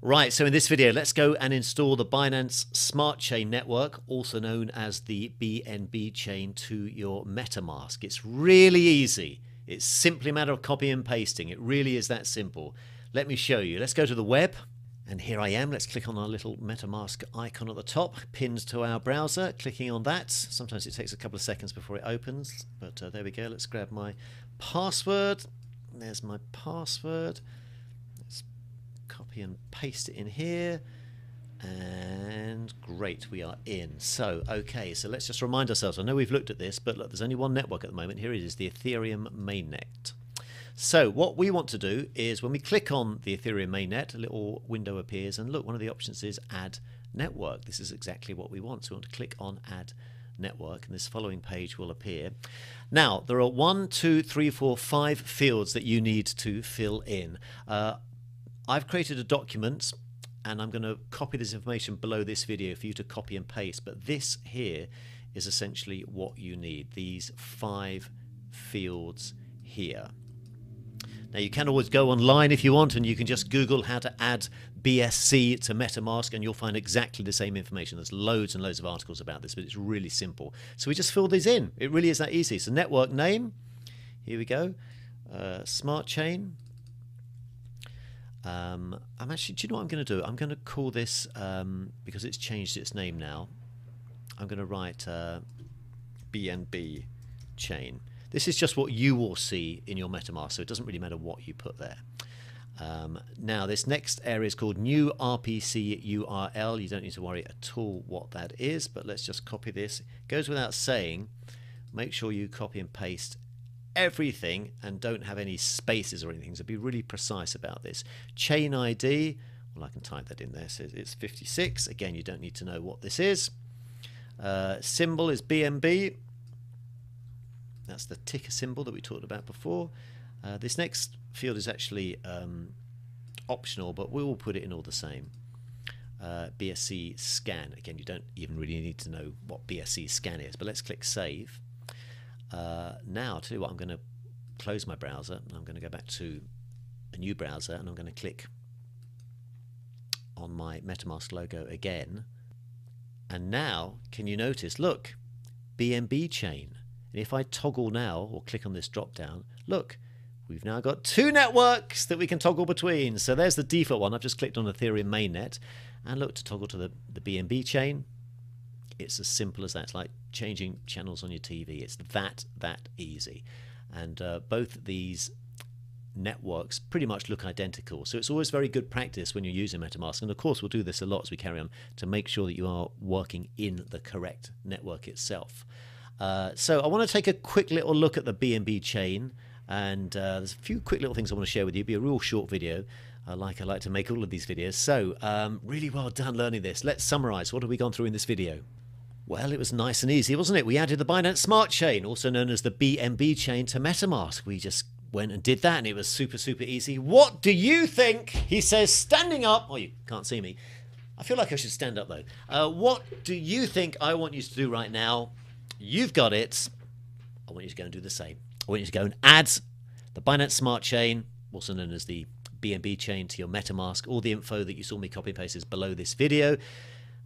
Right, so in this video, let's go and install the Binance Smart Chain network, also known as the BNB chain, to your MetaMask. It's really easy. It's simply a matter of copy and pasting. It really is that simple. Let me show you. Let's go to the web. And here I am. Let's click on our little MetaMask icon at the top, pinned to our browser. Clicking on that. Sometimes it takes a couple of seconds before it opens, but there we go. Let's grab my password. There's my password. Let's copy and paste it in here. And great, we are in. So, okay, so let's just remind ourselves. I know we've looked at this, but look, there's only one network at the moment. Here it is, the Ethereum mainnet. So what we want to do is when we click on the Ethereum mainnet, a little window appears, and look, one of the options is Add Network. This is exactly what we want. So we want to click on Add Network, and this following page will appear. Now, there are 1, 2, 3, 4, 5 fields that you need to fill in. I've created a document, and I'm going to copy this information below this video for you to copy and paste, but this here is essentially what you need, these 5 fields here. Now, you can always go online if you want, and you can just Google how to add BSC to MetaMask, and you'll find exactly the same information. There's loads and loads of articles about this, but it's really simple. So we just fill these in. It really is that easy. So network name, here we go, Smart Chain. I'm actually, do you know what I'm going to do? I'm going to call this, because it's changed its name now, I'm going to write BNB chain. This is just what you will see in your MetaMask, so it doesn't really matter what you put there. Now, this next area is called new RPC URL. You don't need to worry at all what that is, but let's just copy this. It goes without saying, make sure you copy and paste everything and don't have any spaces or anything, so be really precise about this. Chain ID, well, I can type that in there, so it's 56. Again, you don't need to know what this is. Symbol is BNB. That's the ticker symbol that we talked about before. This next field is actually optional, but we will put it in all the same. BSC scan. Again, you don't even really need to know what BSC scan is, but let's click save. Now, I'll tell you what, I'm going to close my browser, and I'm going to go back to a new browser, and I'm going to click on my MetaMask logo again. And now, can you notice, look, BNB chain. And if I toggle now, or click on this drop down, look, we've now got 2 networks that we can toggle between. So there's the default one. I've just clicked on Ethereum mainnet, and look, to toggle to the BNB chain, it's as simple as that. It's like changing channels on your TV. It's that easy. And both these networks pretty much look identical. So it's always very good practice when you're using MetaMask. And of course, we'll do this a lot as we carry on to make sure that you are working in the correct network itself. So I want to take a quick little look at the BNB chain, and there's a few quick little things I want to share with you. It'll be a real short video, like I like to make all of these videos. So really well done learning this. Let's summarize. What have we gone through in this video? Well, it was nice and easy, wasn't it? We added the Binance Smart Chain, also known as the BNB chain, to MetaMask. We just went and did that, and it was super easy. What do you think? He says, standing up. Oh, you can't see me. I feel like I should stand up, though. What do you think I want you to do right now? You've got it. I want you to go and do the same. I want you to go and add the Binance Smart Chain, also known as the BNB chain, to your MetaMask. All the info that you saw me copy and paste is below this video.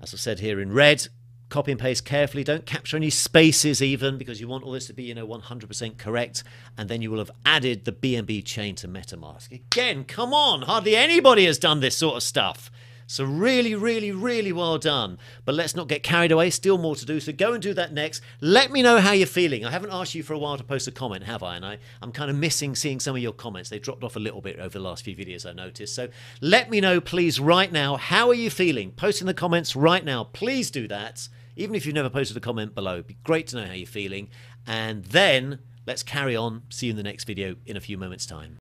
As I've said here in red, copy and paste carefully. Don't capture any spaces even, because you want all this to be, 100% correct. And then you will have added the BNB chain to MetaMask. Again, come on. Hardly anybody has done this sort of stuff. So really well done. But let's not get carried away. Still more to do. So go and do that next. Let me know how you're feeling. I haven't asked you for a while to post a comment, have I? And I'm kind of missing seeing some of your comments. They dropped off a little bit over the last few videos, I noticed. So let me know, please, right now. How are you feeling? Post in the comments right now. Please do that. Even if you've never posted a comment below. It'd be great to know how you're feeling. And then let's carry on. See you in the next video in a few moments' time.